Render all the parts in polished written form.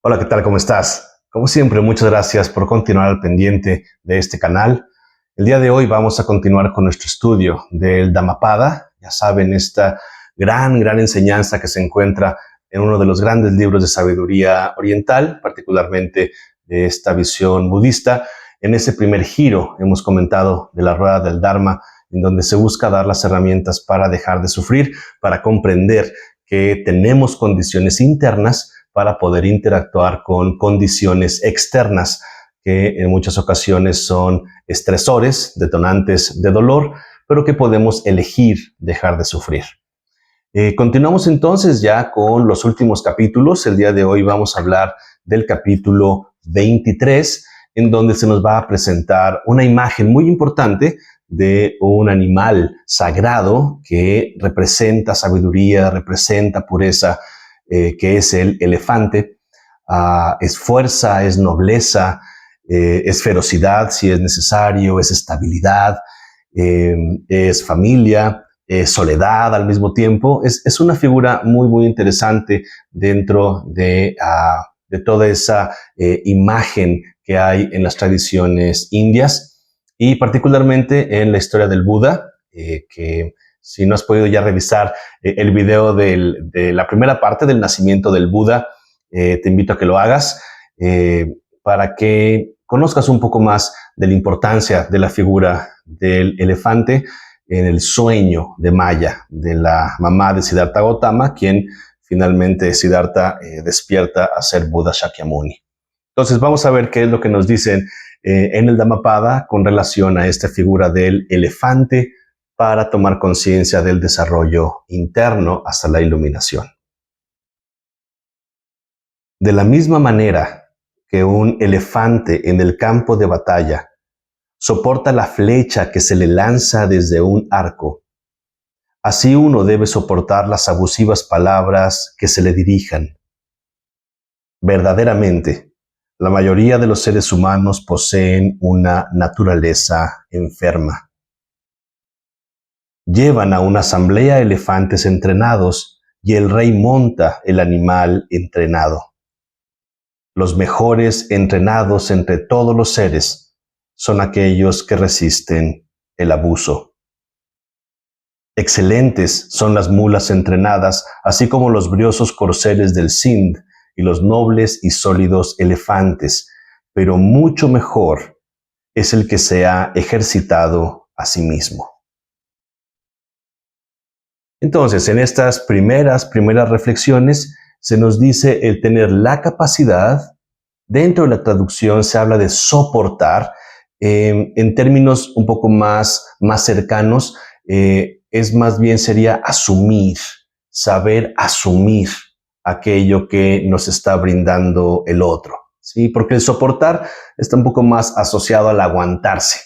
Hola, ¿qué tal? ¿Cómo estás? Como siempre, muchas gracias por continuar al pendiente de este canal. El día de hoy vamos a continuar con nuestro estudio del Dhammapada. Ya saben, esta gran enseñanza que se encuentra en uno de los grandes libros de sabiduría oriental, particularmente de esta visión budista. En ese primer giro hemos comentado de la rueda del Dharma, en donde se busca dar las herramientas para dejar de sufrir, para comprender que tenemos condiciones internas para poder interactuar con condiciones externas que en muchas ocasiones son estresores, detonantes de dolor, pero que podemos elegir dejar de sufrir. Continuamos entonces ya con los últimos capítulos. El día de hoy vamos a hablar del capítulo 23, en donde se nos va a presentar una imagen muy importante de un animal sagrado que representa sabiduría, representa pureza, que es el elefante. Es fuerza, es nobleza, es ferocidad si es necesario, es estabilidad, es familia, soledad al mismo tiempo. Es una figura muy interesante dentro de toda esa imagen que hay en las tradiciones indias y particularmente en la historia del Buda, que si no has podido ya revisar el video de la primera parte del nacimiento del Buda, te invito a que lo hagas para que conozcas un poco más de la importancia de la figura del elefante en el sueño de Maya, de la mamá de Siddhartha Gautama, quien finalmente Siddhartha despierta a ser Buda Shakyamuni. Entonces vamos a ver qué es lo que nos dicen en el Dhammapada con relación a esta figura del elefante para tomar conciencia del desarrollo interno hasta la iluminación. De la misma manera que un elefante en el campo de batalla soporta la flecha que se le lanza desde un arco, así uno debe soportar las abusivas palabras que se le dirijan. Verdaderamente, la mayoría de los seres humanos poseen una naturaleza enferma. Llevan a una asamblea elefantes entrenados y el rey monta el animal entrenado. Los mejores entrenados entre todos los seres son aquellos que resisten el abuso. Excelentes son las mulas entrenadas, así como los briosos corceles del Sind y los nobles y sólidos elefantes, pero mucho mejor es el que se ha ejercitado a sí mismo. Entonces, en estas primeras reflexiones, se nos dice el tener la capacidad. Dentro de la traducción se habla de soportar. En términos un poco más cercanos, es más bien sería asumir, saber asumir aquello que nos está brindando el otro, ¿sí? Porque el soportar está un poco más asociado al aguantarse.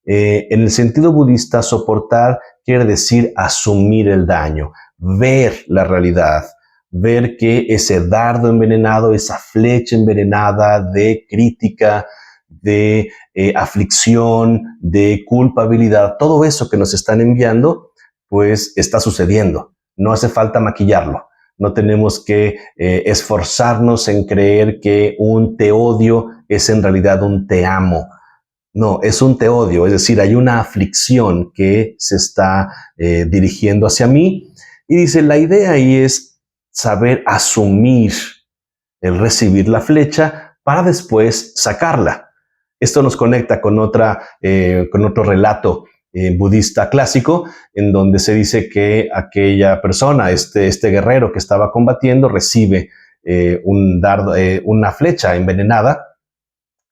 En el sentido budista, soportar quiere decir asumir el daño, ver la realidad, ver que ese dardo envenenado, esa flecha envenenada de crítica, de aflicción, de culpabilidad, todo eso que nos están enviando, pues está sucediendo. No hace falta maquillarlo. No tenemos que esforzarnos en creer que un te odio es en realidad un te amo. No, es un te odio, es decir, hay una aflicción que se está dirigiendo hacia mí. Y dice, la idea ahí es saber asumir el recibir la flecha para después sacarla. Esto nos conecta con otro relato budista clásico, en donde se dice que aquella persona, este guerrero que estaba combatiendo, recibe una flecha envenenada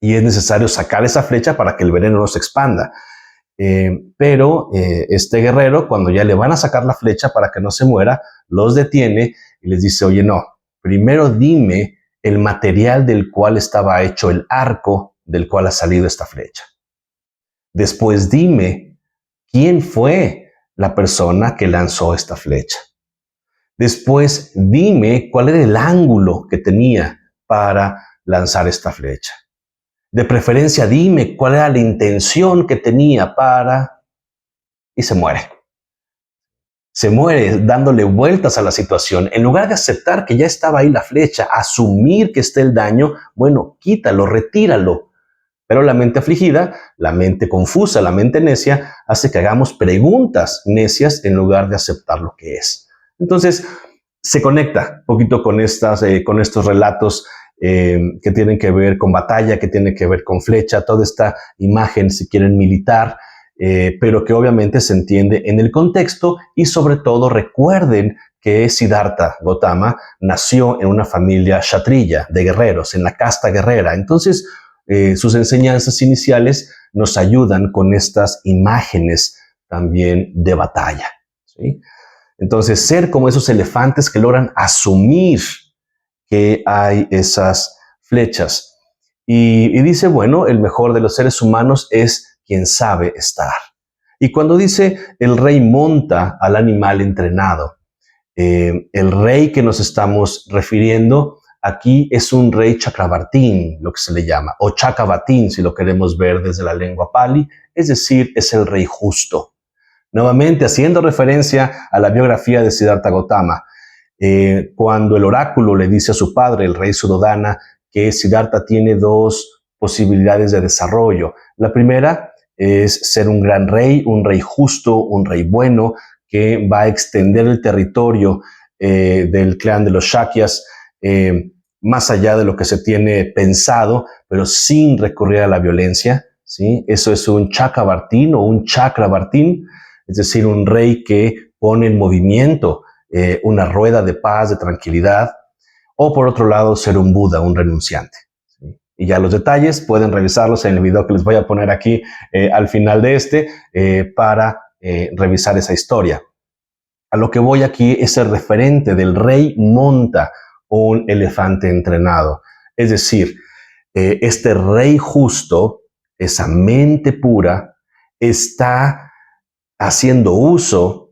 y es necesario sacar esa flecha para que el veneno no se expanda. Pero este guerrero, cuando ya le van a sacar la flecha para que no se muera, los detiene y les dice, oye, no, primero dime el material del cual estaba hecho el arco del cual ha salido esta flecha. Después dime quién fue la persona que lanzó esta flecha. Después dime cuál era el ángulo que tenía para lanzar esta flecha. De preferencia dime cuál era la intención que tenía para... y se muere. se muere dándole vueltas a la situación. En lugar de aceptar que ya estaba ahí la flecha, asumir que está el daño, bueno, quítalo, retíralo. Pero la mente afligida, la mente confusa, la mente necia, hace que hagamos preguntas necias en lugar de aceptar lo que es. Entonces, se conecta un poquito con estos relatos que tienen que ver con batalla, que tienen que ver con flecha, toda esta imagen, si quieren, militar, pero que obviamente se entiende en el contexto y sobre todo recuerden que Siddhartha Gautama nació en una familia kshatriya, de guerreros, en la casta guerrera. Entonces, sus enseñanzas iniciales nos ayudan con estas imágenes también de batalla, ¿sí? Entonces, ser como esos elefantes que logran asumir que hay esas flechas. Y dice, bueno, el mejor de los seres humanos es quien sabe estar. Y cuando dice el rey monta al animal entrenado, el rey que nos estamos refiriendo aquí es un rey Chakravartin, lo que se le llama, o Chakavatin, si lo queremos ver desde la lengua pali, es decir, es el rey justo. Nuevamente, haciendo referencia a la biografía de Siddhartha Gautama, cuando el oráculo le dice a su padre, el rey Suddhodana, que Siddhartha tiene dos posibilidades de desarrollo. La primera es ser un gran rey, un rey justo, un rey bueno, que va a extender el territorio del clan de los Shakyas más allá de lo que se tiene pensado, pero sin recurrir a la violencia, ¿sí? Eso es un Chakravartin o un Chakravartin, es decir, un rey que pone en movimiento una rueda de paz, de tranquilidad, o por otro lado, ser un Buda, un renunciante. ¿Sí? Y ya los detalles pueden revisarlos en el video que les voy a poner aquí al final de para revisar esa historia. A lo que voy aquí es el referente del rey monta un elefante entrenado. Es decir, este rey justo, esa mente pura, está haciendo uso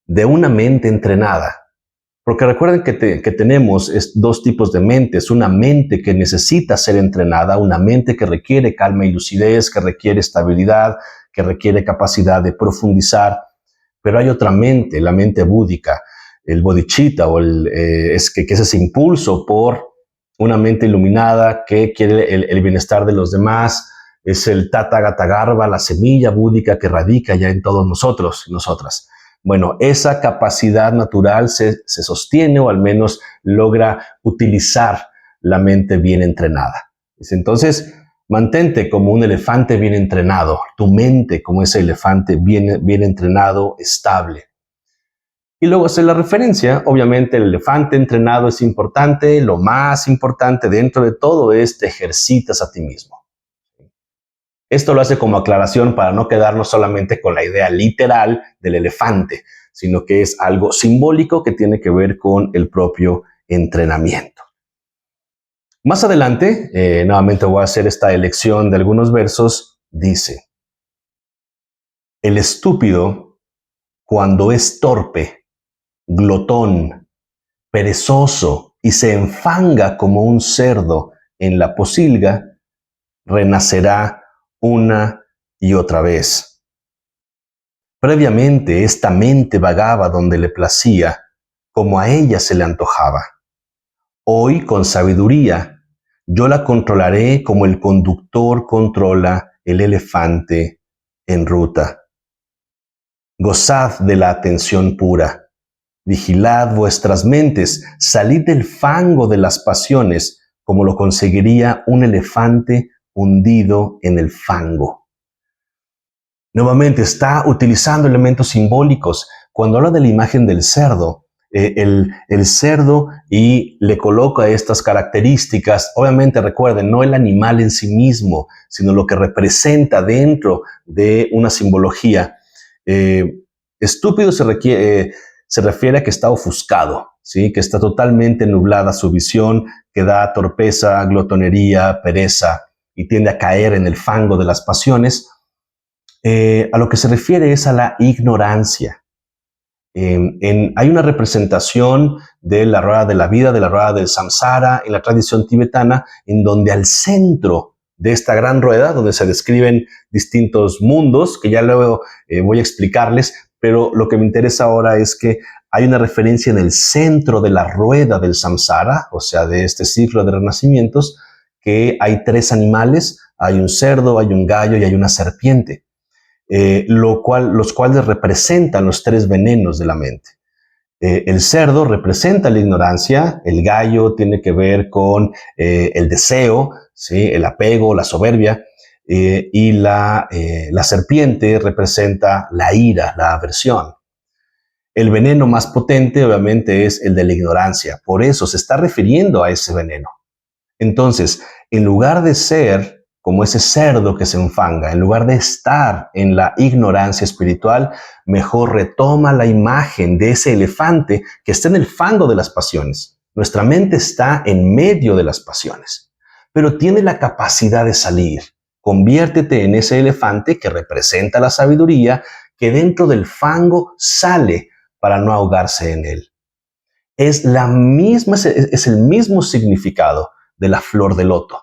de una mente entrenada. Porque recuerden que tenemos dos tipos de mentes. Una mente que necesita ser entrenada, una mente que requiere calma y lucidez, que requiere estabilidad, que requiere capacidad de profundizar. Pero hay otra mente, la mente búdica, el bodhicitta, o que es ese impulso por una mente iluminada que quiere el bienestar de los demás. Es el Tathagata Garbha, la semilla búdica que radica ya en todos nosotros y nosotras. Bueno, esa capacidad natural se sostiene, o al menos logra utilizar la mente bien entrenada. Entonces, mantente como un elefante bien entrenado, tu mente como ese elefante bien entrenado, estable. Y luego hace la referencia, obviamente el elefante entrenado es importante, lo más importante dentro de todo es te ejercitas a ti mismo. Esto lo hace como aclaración para no quedarnos solamente con la idea literal del elefante, sino que es algo simbólico que tiene que ver con el propio entrenamiento. Más adelante, nuevamente voy a hacer esta elección de algunos versos, dice: el estúpido, cuando es torpe, glotón, perezoso y se enfanga como un cerdo en la pocilga, renacerá una y otra vez. Previamente esta mente vagaba donde le placía, como a ella se le antojaba. Hoy, con sabiduría, yo la controlaré como el conductor controla el elefante en ruta. Gozad de la atención pura. Vigilad vuestras mentes, salid del fango de las pasiones, como lo conseguiría un elefante hundido en el fango. Nuevamente está utilizando elementos simbólicos. Cuando habla de la imagen del cerdo, el cerdo, y le coloca estas características, obviamente recuerden, no el animal en sí mismo, sino lo que representa dentro de una simbología. Estúpido se refiere a que está ofuscado, ¿sí? Que está totalmente nublada su visión, que da torpeza, glotonería, pereza y tiende a caer en el fango de las pasiones. A lo que se refiere es a la ignorancia. Hay una representación de la rueda de la vida, de la rueda del samsara en la tradición tibetana, en donde al centro de esta gran rueda, donde se describen distintos mundos, que ya luego voy a explicarles, pero lo que me interesa ahora es que hay una referencia en el centro de la rueda del samsara, o sea, de este ciclo de renacimientos, que hay tres animales, hay un cerdo, hay un gallo y hay una serpiente, los cuales representan los tres venenos de la mente. El cerdo representa la ignorancia, el gallo tiene que ver con el deseo, ¿sí? El apego, la soberbia, y la serpiente representa la ira, la aversión. El veneno más potente obviamente es el de la ignorancia, por eso se está refiriendo a ese veneno. Entonces, en lugar de ser como ese cerdo que se enfanga, en lugar de estar en la ignorancia espiritual, mejor retoma la imagen de ese elefante que está en el fango de las pasiones. Nuestra mente está en medio de las pasiones, pero tiene la capacidad de salir. Conviértete en ese elefante que representa la sabiduría, que dentro del fango sale para no ahogarse en él. Es el mismo significado de la flor de loto.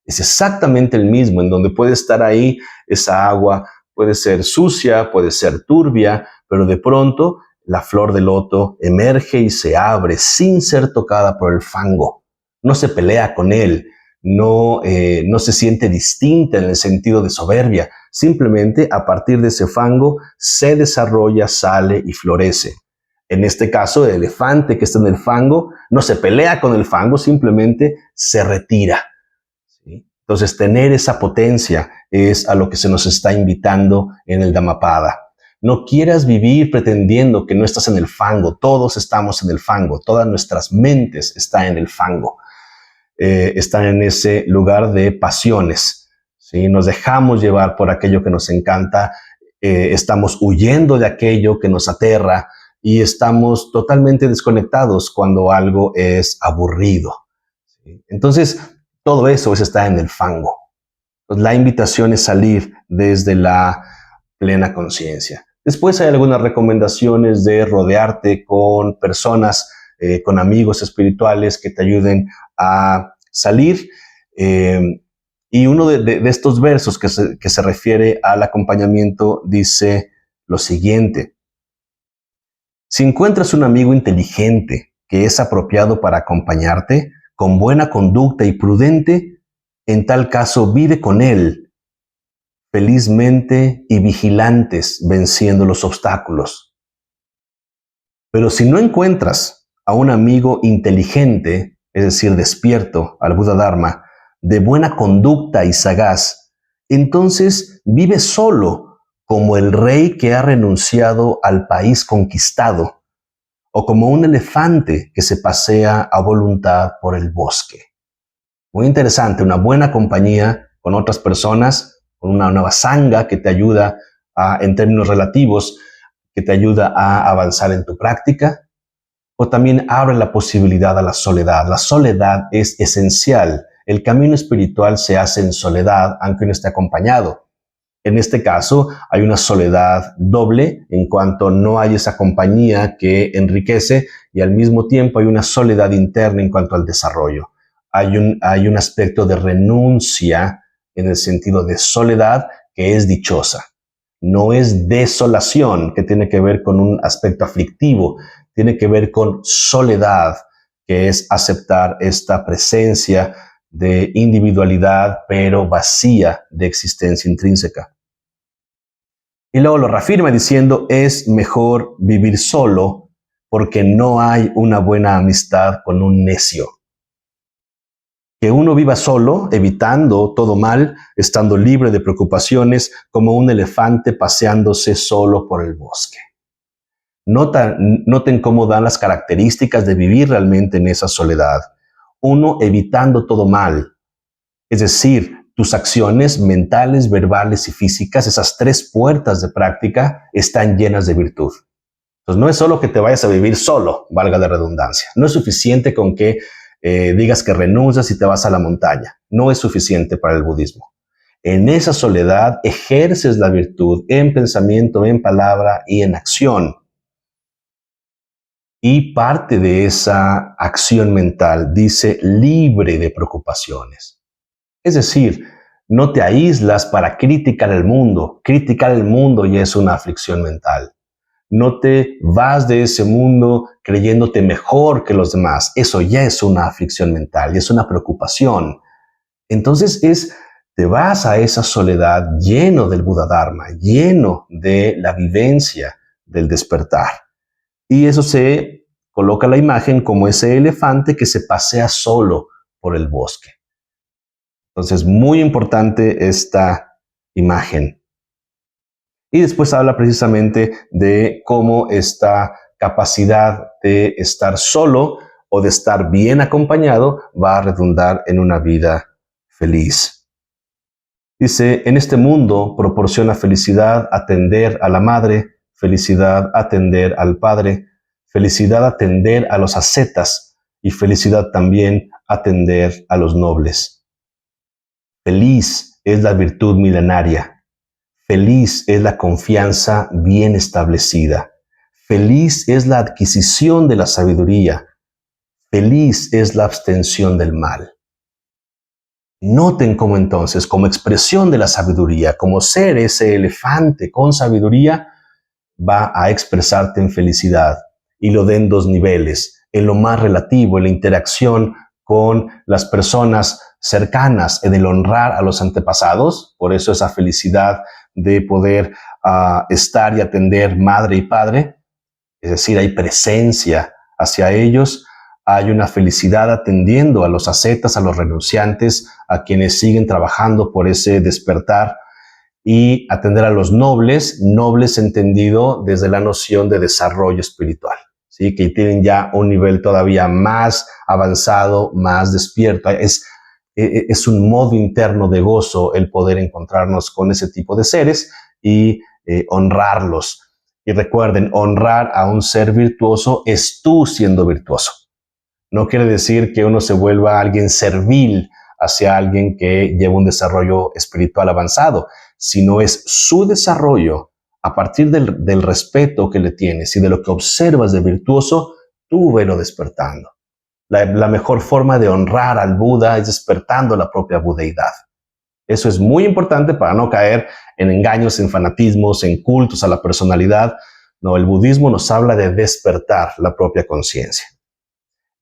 Es exactamente el mismo, en donde puede estar ahí esa agua, puede ser sucia, puede ser turbia, pero de pronto la flor de loto emerge y se abre sin ser tocada por el fango. No se pelea con él, no se siente distinta en el sentido de soberbia. Simplemente a partir de ese fango se desarrolla, sale y florece. En este caso, el elefante que está en el fango no se pelea con el fango, simplemente se retira. ¿Sí? Entonces, tener esa potencia es a lo que se nos está invitando en el Dhammapada. No quieras vivir pretendiendo que no estás en el fango. Todos estamos en el fango. Todas nuestras mentes están en el fango. Están en ese lugar de pasiones. ¿Sí? Nos dejamos llevar por aquello que nos encanta. Estamos huyendo de aquello que nos aterra. Y estamos totalmente desconectados cuando algo es aburrido. ¿Sí? Entonces, todo eso está en el fango. Pues la invitación es salir desde la plena conciencia. Después hay algunas recomendaciones de rodearte con personas, con amigos espirituales que te ayuden a salir. Y uno de estos versos que se refiere al acompañamiento dice lo siguiente: si encuentras un amigo inteligente que es apropiado para acompañarte, con buena conducta y prudente, en tal caso vive con él, felizmente y vigilantes, venciendo los obstáculos. Pero si no encuentras a un amigo inteligente, es decir, despierto al Buda Dharma, de buena conducta y sagaz, entonces vive solo, como el rey que ha renunciado al país conquistado, o como un elefante que se pasea a voluntad por el bosque. Muy interesante, una buena compañía con otras personas, con una nueva sangha que te ayuda en términos relativos, que te ayuda a avanzar en tu práctica, o también abre la posibilidad a la soledad. La soledad es esencial. El camino espiritual se hace en soledad, aunque no esté acompañado. En este caso, hay una soledad doble en cuanto no hay esa compañía que enriquece, y al mismo tiempo hay una soledad interna en cuanto al desarrollo. Hay un aspecto de renuncia en el sentido de soledad que es dichosa. No es desolación, que tiene que ver con un aspecto aflictivo, tiene que ver con soledad, que es aceptar esta presencia de individualidad, pero vacía de existencia intrínseca. Y luego lo reafirma diciendo, es mejor vivir solo porque no hay una buena amistad con un necio. Que uno viva solo, evitando todo mal, estando libre de preocupaciones, como un elefante paseándose solo por el bosque. Noten cómo dan las características de vivir realmente en esa soledad. Uno, evitando todo mal, es decir, tus acciones mentales, verbales y físicas, esas tres puertas de práctica, están llenas de virtud. Entonces, no es solo que te vayas a vivir solo, valga la redundancia. No es suficiente con que digas que renuncias y te vas a la montaña. No es suficiente para el budismo. En esa soledad ejerces la virtud en pensamiento, en palabra y en acción. Y parte de esa acción mental dice libre de preocupaciones. Es decir, no te aíslas para criticar el mundo. Criticar el mundo ya es una aflicción mental. No te vas de ese mundo creyéndote mejor que los demás. Eso ya es una aflicción mental y es una preocupación. Entonces te vas a esa soledad lleno del Buda Dharma, lleno de la vivencia del despertar. Y eso se coloca la imagen como ese elefante que se pasea solo por el bosque. Entonces, muy importante esta imagen. Y después habla precisamente de cómo esta capacidad de estar solo o de estar bien acompañado va a redundar en una vida feliz. Dice, en este mundo proporciona felicidad atender a la madre, felicidad atender al padre, felicidad atender a los ascetas y felicidad también atender a los nobles. Feliz es la virtud milenaria. Feliz es la confianza bien establecida. Feliz es la adquisición de la sabiduría. Feliz es la abstención del mal. Noten cómo entonces, como expresión de la sabiduría, como ser ese elefante con sabiduría, va a expresarte en felicidad. Y lo den dos niveles, en lo más relativo, en la interacción con las personas cercanas, en el honrar a los antepasados. Por eso esa felicidad de poder estar y atender madre y padre, es decir, hay presencia hacia ellos. Hay una felicidad atendiendo a los ascetas, a los renunciantes, a quienes siguen trabajando por ese despertar, y atender a los nobles, nobles entendido desde la noción de desarrollo espiritual, ¿sí? Que tienen ya un nivel todavía más avanzado, más despierto. Es un modo interno de gozo el poder encontrarnos con ese tipo de seres y honrarlos. Y recuerden, honrar a un ser virtuoso es tú siendo virtuoso. No quiere decir que uno se vuelva alguien servil hacia alguien que lleva un desarrollo espiritual avanzado, sino es su desarrollo a partir del respeto que le tienes y de lo que observas de virtuoso, tú velo despertando. La mejor forma de honrar al Buda es despertando la propia budeidad. Eso es muy importante para no caer en engaños, en fanatismos, en cultos a la personalidad. No, el budismo nos habla de despertar la propia conciencia.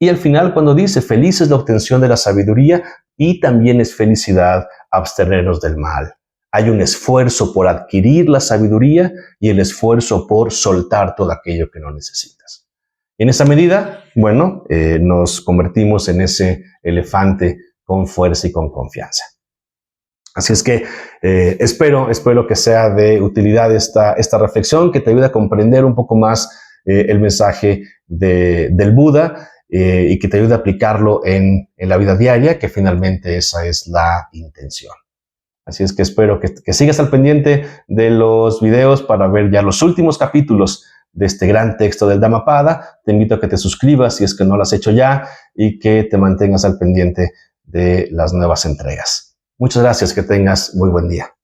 Y al final, cuando dice, feliz es la obtención de la sabiduría y también es felicidad abstenernos del mal. Hay un esfuerzo por adquirir la sabiduría y el esfuerzo por soltar todo aquello que no necesitas. En esa medida, bueno, nos convertimos en ese elefante con fuerza y con confianza. Así es que espero que sea de utilidad esta reflexión, que te ayude a comprender un poco más el mensaje del Buda, y que te ayude a aplicarlo en la vida diaria, que finalmente esa es la intención. Así es que espero que sigas al pendiente de los videos para ver ya los últimos capítulos de este gran texto del Dhammapada. Te invito a que te suscribas si es que no lo has hecho ya y que te mantengas al pendiente de las nuevas entregas. Muchas gracias, que tengas muy buen día.